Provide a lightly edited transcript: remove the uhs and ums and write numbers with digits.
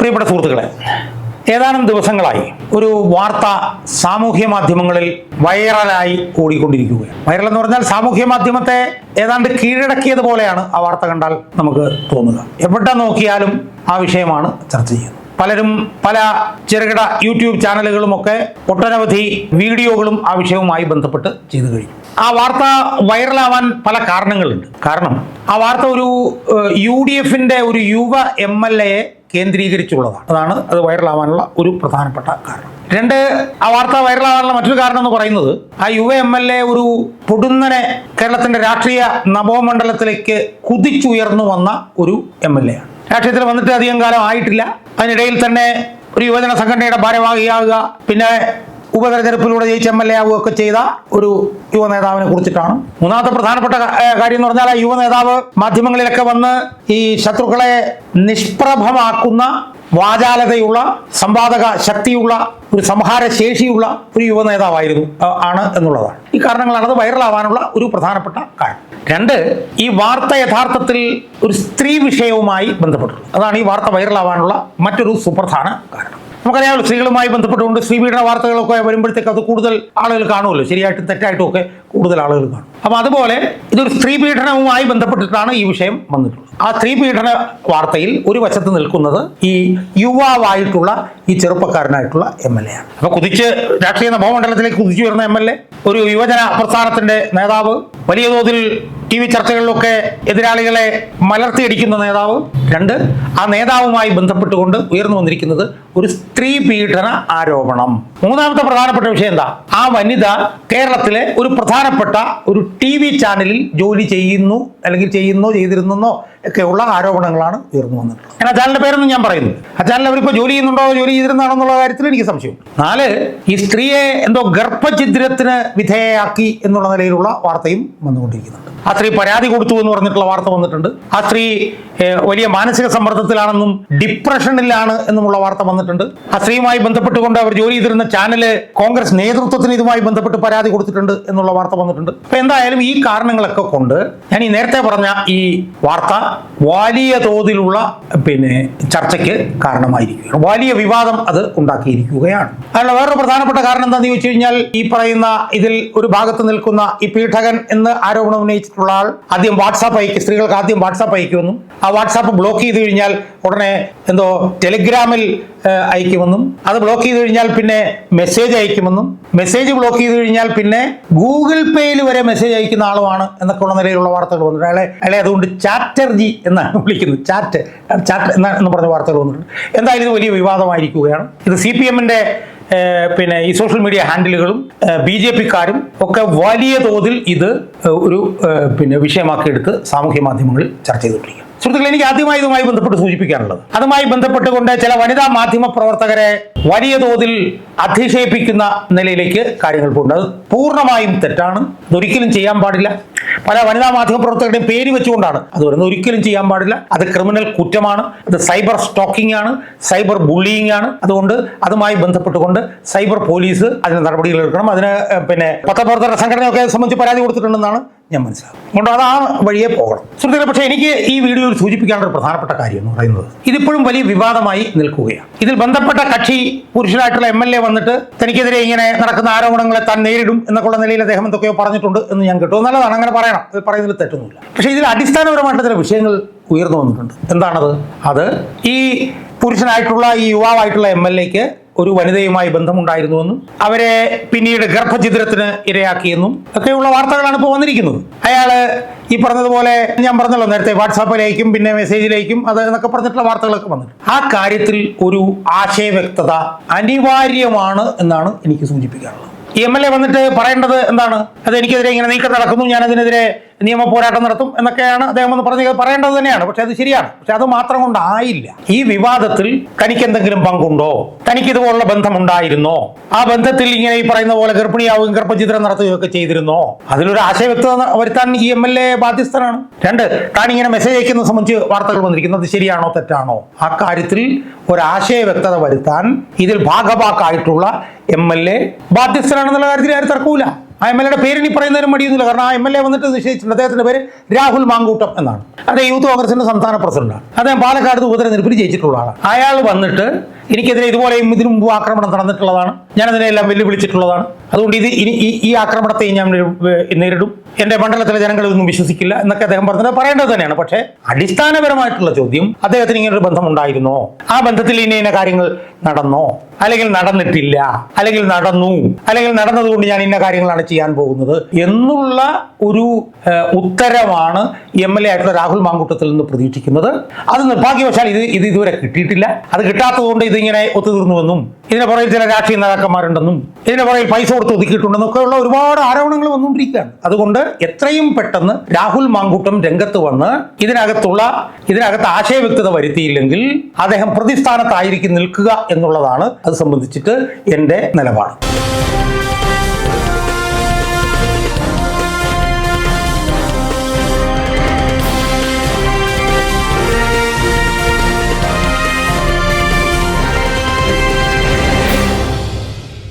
പ്രിയപ്പെട്ട സുഹൃത്തുക്കളെ, ഏതാനും ദിവസങ്ങളായി ഒരു വാർത്ത സാമൂഹ്യ മാധ്യമങ്ങളിൽ വൈറലായി ഓടിക്കൊണ്ടിരിക്കുകയാണ്. വൈറൽ എന്ന് പറഞ്ഞാൽ സാമൂഹ്യ മാധ്യമത്തെ ഏതാണ്ട് കീഴടക്കിയതുപോലെയാണ് ആ വാർത്ത കണ്ടാൽ നമുക്ക് തോന്നുക. എവിടെ നോക്കിയാലും ആ വിഷയമാണ് ചർച്ച ചെയ്യുന്നത്. പലരും പല ചെറുകിട യൂട്യൂബ് ചാനലുകളുമൊക്കെ ഒട്ടനവധി വീഡിയോകളും ആ വിഷയവുമായി ബന്ധപ്പെട്ട് ചെയ്തു കഴിഞ്ഞു. ആ വാർത്ത വൈറലാവാൻ പല കാരണങ്ങളുണ്ട്. കാരണം ആ വാർത്ത ഒരു UDFന്റെ ഒരു യുവ MLA കേന്ദ്രീകരിച്ചുള്ളതാണ്. അത് വൈറലാവാനുള്ള ഒരു പ്രധാനപ്പെട്ട കാരണം. രണ്ട്, ആ വാർത്ത വൈറലാവാനുള്ള മറ്റൊരു കാരണം എന്ന് പറയുന്നത് ആ യുവ MLA ഒരു പൊടുന്നനെ കേരളത്തിന്റെ രാഷ്ട്രീയ നവോമണ്ഡലത്തിലേക്ക് കുതിച്ചുയർന്നു വന്ന ഒരു MLA ആണ്. രാഷ്ട്രീയത്തിൽ വന്നിട്ട് അധികം കാലം ആയിട്ടില്ല. അതിനിടയിൽ തന്നെ ഒരു യുവജന സംഘടനയുടെ ഭാരവാഹിയാകുക, പിന്നെ ഉപതെരഞ്ഞെടുപ്പിലൂടെ ജയിച്ച MLA ആവുകയൊക്കെ ചെയ്ത ഒരു യുവ നേതാവിനെ കുറിച്ചിട്ടാണ്. മൂന്നാമത്തെ പ്രധാനപ്പെട്ട കാര്യം എന്ന് പറഞ്ഞാൽ ആ യുവ നേതാവ് മാധ്യമങ്ങളിലൊക്കെ വന്ന് ഈ ശത്രുക്കളെ നിഷ്പ്രഭമാക്കുന്ന വാചാലതയുള്ള, സമ്പാദക ശക്തിയുള്ള, ഒരു സംഹാര ശേഷിയുള്ള ഒരു യുവ നേതാവായിരുന്നു ആണ് എന്നുള്ളതാണ്. ഈ കാരണങ്ങളാണ് അത് വൈറലാവാനുള്ള ഒരു പ്രധാനപ്പെട്ട കാരണം. രണ്ട്, ഈ വാർത്ത യഥാർത്ഥത്തിൽ ഒരു സ്ത്രീ വിഷയവുമായി ബന്ധപ്പെട്ടുള്ളത്. അതാണ് ഈ വാർത്ത വൈറലാവാനുള്ള മറ്റൊരു സുപ്രധാന കാരണം. നമുക്കറിയാമല്ലോ, സ്ത്രീകളുമായി ബന്ധപ്പെട്ടുകൊണ്ട് സ്ത്രീപീഡന വാർത്തകളൊക്കെ വരുമ്പോഴത്തേക്ക് അത് കൂടുതൽ ആളുകൾ കാണുമല്ലോ. ശരിയായിട്ടും തെറ്റായിട്ടും ഒക്കെ കൂടുതൽ ആളുകൾ കാണും. അപ്പം അതുപോലെ ഇതൊരു സ്ത്രീപീഡനവുമായി ബന്ധപ്പെട്ടിട്ടാണ് ഈ വിഷയം വന്നിട്ടുള്ളത്. ആ സ്ത്രീപീഡന വാർത്തയിൽ ഒരു വശത്ത് നിൽക്കുന്നത് ഈ യുവാവായിട്ടുള്ള ഈ ചെറുപ്പക്കാരനായിട്ടുള്ള MLA ആണ്. അപ്പൊ രാഷ്ട്രീയ നവമണ്ഡലത്തിലേക്ക് കുതിച്ചു വരുന്ന MLA, ഒരു യുവജന പ്രസ്ഥാനത്തിന്റെ നേതാവ്, വലിയ തോതിൽ TV ചർച്ചകളിലൊക്കെ എതിരാളികളെ മലർത്തിയടിക്കുന്ന നേതാവ്. രണ്ട്, ആ നേതാവുമായി ബന്ധപ്പെട്ടുകൊണ്ട് ഉയർന്നു വന്നിരിക്കുന്നത് ഒരു സ്ത്രീ പീഡന ആരോപണം. മൂന്നാമത്തെ പ്രധാനപ്പെട്ട വിഷയം എന്താ? ആ വനിത കേരളത്തിലെ ഒരു പ്രധാനപ്പെട്ട ഒരു TV ചാനലിൽ ജോലി ചെയ്യുന്നു, അല്ലെങ്കിൽ ചെയ്തിരുന്നോ ഒക്കെയുള്ള ആരോപണങ്ങളാണ് ഉയർന്നു വന്നിട്ടുള്ളത്. ഞാൻ ആ ചാനലിന്റെ പേരൊന്നും ഞാൻ പറയുന്നില്ല. ആ ചാനൽ അവരിപ്പോൾ ജോലി ചെയ്യുന്നുണ്ടോ, ജോലി ചെയ്തിരുന്നാണോ എന്നുള്ള കാര്യത്തിൽ എനിക്ക് സംശയം. നാല്, ഈ സ്ത്രീയെ എന്തോ ഗർഭഛിദ്രത്തിന് വിധേയയാക്കി എന്നുള്ള നിലയിലുള്ള വാർത്തയും വന്നുകൊണ്ടിരിക്കുന്നുണ്ട്. ആ സ്ത്രീ പരാതി കൊടുത്തു എന്ന് പറഞ്ഞിട്ടുള്ള വാർത്ത വന്നിട്ടുണ്ട്. ആ സ്ത്രീ വലിയ മാനസിക സമ്മർദ്ദത്തിലാണെന്നും ഡിപ്രഷനിലാണ് എന്നുമുള്ള വാർത്ത വന്നിട്ടുണ്ട്. ആ സ്ത്രീയുമായി ബന്ധപ്പെട്ടുകൊണ്ട് അവർ ജോലി ചെയ്തിരുന്ന ചാനല് കോൺഗ്രസ് നേതൃത്വത്തിന് ഇതുമായി ബന്ധപ്പെട്ട് പരാതി കൊടുത്തിട്ടുണ്ട് എന്നുള്ള വാർത്ത വന്നിട്ടുണ്ട്. അപ്പൊ എന്തായാലും ഈ കാരണങ്ങളൊക്കെ കൊണ്ട് ഞാൻ ഈ നേരത്തെ പറഞ്ഞ ഈ വാർത്ത വലിയ തോതിലുള്ള ചർച്ചയ്ക്ക് കാരണമായിരിക്കുകയാണ്. വലിയ വിവാദം അത് ഉണ്ടാക്കിയിരിക്കുകയാണ്. അതിനുള്ള വേറൊരു പ്രധാനപ്പെട്ട കാരണം എന്താണെന്ന് ചോദിച്ചു കഴിഞ്ഞാൽ, ഈ പറയുന്ന ഇതിൽ ഒരു ഭാഗത്ത് നിൽക്കുന്ന ഈ പീഡകൻ എന്ന് ആരോപണം ഉന്നയിച്ചിട്ടുള്ള ആൾ ആദ്യം വാട്സാപ്പ് അയക്കും, സ്ത്രീകൾക്ക് ആദ്യം വാട്സാപ്പ് അയക്കുമെന്നും ആ വാട്സാപ്പ് ബ്ലോക്ക് ചെയ്ത് കഴിഞ്ഞാൽ ഉടനെ എന്തോ ടെലിഗ്രാമിൽ അയക്കുമെന്നും, അത് ബ്ലോക്ക് ചെയ്ത് കഴിഞ്ഞാൽ പിന്നെ മെസ്സേജ് അയക്കുമെന്നും, മെസ്സേജ് ബ്ലോക്ക് ചെയ്ത് കഴിഞ്ഞാൽ പിന്നെ ഗൂഗിൾ പേയിൽ വരെ മെസ്സേജ് അയക്കുന്ന ആളുമാണ് എന്നൊക്കെയുള്ള നിലയിലുള്ള വാർത്തകൾ വന്നിട്ടുണ്ട്. അയാളെ അതുകൊണ്ട് ചാറ്റർജി എന്നാണ് വിളിക്കുന്നത്. ചാറ്റ് എന്ന് പറഞ്ഞ വാർത്തകൾ വന്നിട്ടുണ്ട്. എന്തായാലും ഇത് വലിയ വിവാദമായിരിക്കുകയാണ്. ഇത് CPMന്റെ ഈ സോഷ്യൽ മീഡിയ ഹാൻഡിലുകളും BJPക്കാരും ഒക്കെ വലിയ തോതിൽ ഇത് ഒരു വിഷയമാക്കിയെടുത്ത് സാമൂഹ്യ മാധ്യമങ്ങളിൽ ചർച്ച ചെയ്തുകൊണ്ടിരിക്കുക. സുഹൃത്തുക്കളെ, എനിക്ക് ആദ്യമായി ഇതുമായി ബന്ധപ്പെട്ട് സൂചിപ്പിക്കാനുള്ളത്, അതുമായി ബന്ധപ്പെട്ടുകൊണ്ട് ചില വനിതാ മാധ്യമ പ്രവർത്തകരെ വലിയ തോതിൽ അധിക്ഷേപിക്കുന്ന നിലയിലേക്ക് കാര്യങ്ങൾ പോകുന്നത് അത് പൂർണ്ണമായും തെറ്റാണ്. അതൊരിക്കലും ചെയ്യാൻ പാടില്ല. പല വനിതാ മാധ്യമ പ്രവർത്തകരുടെയും പേര് വെച്ചുകൊണ്ടാണ് അത് വരുന്നത്. ഒരിക്കലും ചെയ്യാൻ പാടില്ല. അത് ക്രിമിനൽ കുറ്റമാണ്. അത് സൈബർ സ്റ്റോക്കിംഗ് ആണ്, സൈബർ ബുള്ളിയിങ് ആണ്. അതുകൊണ്ട് അതുമായി ബന്ധപ്പെട്ടുകൊണ്ട് സൈബർ പോലീസ് അതിന് നടപടികൾ എടുക്കണം. അതിന് പത്രപ്രവർത്തക സംഘടനയൊക്കെ സംബന്ധിച്ച് പരാതി കൊടുത്തിട്ടുണ്ടെന്നാണ് ഞാൻ മനസ്സിലാക്കുന്നത്. അതുകൊണ്ട് അത് ആ വഴിയെ പോകണം സുഹൃത്തുക്കളെ. പക്ഷേ എനിക്ക് ഈ വീഡിയോയിൽ സൂചിപ്പിക്കാനുള്ള ഒരു പ്രധാനപ്പെട്ട കാര്യം എന്ന് പറയുന്നത്, ഇതിപ്പോഴും വലിയ വിവാദമായി നിൽക്കുകയാണ്. ഇതിൽ ബന്ധപ്പെട്ട കക്ഷി പുരുഷനായിട്ടുള്ള MLA വന്നിട്ട് തനിക്കെതിരെ ഇങ്ങനെ നടക്കുന്ന ആരോപണങ്ങളെ താൻ നേരിടും എന്നൊക്കെയുള്ള നിലയിൽ അദ്ദേഹം എന്തൊക്കെയോ പറഞ്ഞിട്ടുണ്ട് എന്ന് ഞാൻ കേട്ടു. നല്ലതാണ്, അങ്ങനെ പറയണം, അത് പറയുന്നതിൽ തെറ്റൊന്നുമില്ല. പക്ഷേ ഇതിൽ അടിസ്ഥാനപരമായിട്ട് ചില വിഷയങ്ങൾ ഉയർന്നു വന്നിട്ടുണ്ട്. എന്താണത്? അത് ഈ പുരുഷനായിട്ടുള്ള ഈ യുവാവായിട്ടുള്ള MLAക്ക് ഒരു വനിതയുമായി ബന്ധമുണ്ടായിരുന്നുവെന്നും അവരെ പിന്നീട് ഗർഭഛിദ്രത്തിന് ഇരയാക്കിയെന്നും ഒക്കെയുള്ള വാർത്തകളാണ് ഇപ്പോൾ വന്നിരിക്കുന്നത്. അയാള് ഈ പറഞ്ഞതുപോലെ ഞാൻ പറഞ്ഞല്ലോ നേരത്തെ, വാട്സാപ്പിലേക്കും പിന്നെ മെസ്സേജിലേക്കും അത് എന്നൊക്കെ പറഞ്ഞിട്ടുള്ള വാർത്തകളൊക്കെ വന്നിട്ടുണ്ട്. ആ കാര്യത്തിൽ ഒരു ആശയവ്യക്തത അനിവാര്യമാണ് എന്നാണ് എനിക്ക് സൂചിപ്പിക്കാനുള്ളത്. ഈ MLA വന്നിട്ട് പറയേണ്ടത് എന്താണ്? അത് എനിക്കെതിരെ ഇങ്ങനെ നീക്കം നടക്കുന്നു, ഞാൻ അതിനെതിരെ നിയമ പോരാട്ടം നടത്തും എന്നൊക്കെയാണ് അദ്ദേഹം ഒന്ന് പറയേണ്ടത് തന്നെയാണ്. പക്ഷെ അത് ശരിയാണ്. പക്ഷെ അത് മാത്രം കൊണ്ടായില്ല. ഈ വിവാദത്തിൽ തനിക്ക് എന്തെങ്കിലും പങ്കുണ്ടോ, തനിക്ക് ഇതുപോലുള്ള ബന്ധമുണ്ടായിരുന്നോ, ആ ബന്ധത്തിൽ ഇങ്ങനെ ഈ പറയുന്ന പോലെ ഗർഭിണിയാവുകയും ഗർഭഛിദ്രം നടത്തുകയൊക്കെ ചെയ്തിരുന്നോ, അതിലൊരു ആശയവ്യക്തത വരുത്താൻ ഈ MLA ബാധ്യസ്ഥനാണ്. രണ്ട്, താൻ ഇങ്ങനെ മെസ്സേജ് അയക്കുന്നത് സംബന്ധിച്ച് വാർത്തകൾ വന്നിരിക്കുന്നത് ശരിയാണോ തെറ്റാണോ, ആ കാര്യത്തിൽ ഒരാശയ വ്യക്തത വരുത്താൻ ഇതിൽ ഭാഗഭാക്കായിട്ടുള്ള MLA ബാധ്യസ്ഥനാണെന്നുള്ള കാര്യത്തിൽ ആരും തർക്കമില്ല. ആ MLA പേര് ഇനി പറയുന്നതിനും മടിയൊന്നുമില്ല. കാരണം ആ MLA വന്നിട്ട് നിശ്ചയിച്ചിട്ടുണ്ട്. അദ്ദേഹത്തിന്റെ പേര് രാഹുൽ മാങ്കൂട്ടം എന്നാണ്. അദ്ദേഹം യൂത്ത് കോൺഗ്രസിന്റെ സംസ്ഥാന പ്രസിഡന്റാണ്. അദ്ദേഹം പാലക്കാട് ഉപതെരഞ്ഞെടുപ്പിൽ ജയിച്ചിട്ടുള്ള ആളാണ്. അയാൾ വന്നിട്ട് എനിക്കെതിരെ ഇതുപോലെയും ഇതിനു മുമ്പ് ആക്രമണം നടന്നിട്ടുള്ളതാണ്, ഞാൻ അതിനെല്ലാം വെല്ലുവിളിച്ചിട്ടുള്ളതാണ്, അതുകൊണ്ട് ഈ ആക്രമണത്തെ ഞാൻ നേരിടും, എന്റെ മണ്ഡലത്തിലെ ജനങ്ങൾ ഇതൊന്നും വിശ്വസിക്കില്ല എന്നൊക്കെ അദ്ദേഹം പറഞ്ഞത് പറയേണ്ടത് തന്നെയാണ്. പക്ഷേ അടിസ്ഥാനപരമായിട്ടുള്ള ചോദ്യം, അദ്ദേഹത്തിന് ഇങ്ങനെ ഒരു ബന്ധം ഉണ്ടായിരുന്നോ, ആ ബന്ധത്തിൽ ഇന്ന കാര്യങ്ങൾ നടന്നോ, അല്ലെങ്കിൽ നടന്നിട്ടില്ല, അല്ലെങ്കിൽ നടന്നു, അല്ലെങ്കിൽ നടന്നതുകൊണ്ട് ഞാൻ ഇന്ന കാര്യങ്ങളാണ് ചെയ്യാൻ പോകുന്നത് എന്നുള്ള ഒരു ഉത്തരമാണ് MLA ആയിട്ടുള്ള രാഹുൽ മാങ്കൂട്ടത്തിൽ നിന്ന് പ്രതീക്ഷിക്കുന്നത്. അത് നിർഭാഗ്യവശാൽ ഇത് ഇതുവരെ കിട്ടിയിട്ടില്ല. അത് കിട്ടാത്തതുകൊണ്ട് ഇതിങ്ങനെ ഒത്തുതീർന്നുവെന്നും ഇതിന് പുറകിൽ ചില രാഷ്ട്രീയ നേതാക്കന്മാരുണ്ടെന്നും ഇതിന് പുറകിൽ പൈസ കൊടുത്ത് ഒതുക്കിയിട്ടുണ്ടെന്നും ഒക്കെയുള്ള ഒരുപാട് ആരോപണങ്ങൾ വന്നുകൊണ്ടിരിക്കുകയാണ്. അതുകൊണ്ട് എത്രയും പെട്ടെന്ന് രാഹുൽ മാങ്കൂട്ടം രംഗത്ത് വന്ന് ഇതിനകത്ത് ആശയവ്യക്തത വരുത്തിയില്ലെങ്കിൽ അദ്ദേഹം പ്രതിസ്ഥാനത്തായിരിക്കും നിൽക്കുക എന്നുള്ളതാണ് അത് സംബന്ധിച്ചിട്ട് എൻ്റെ നിലപാട്.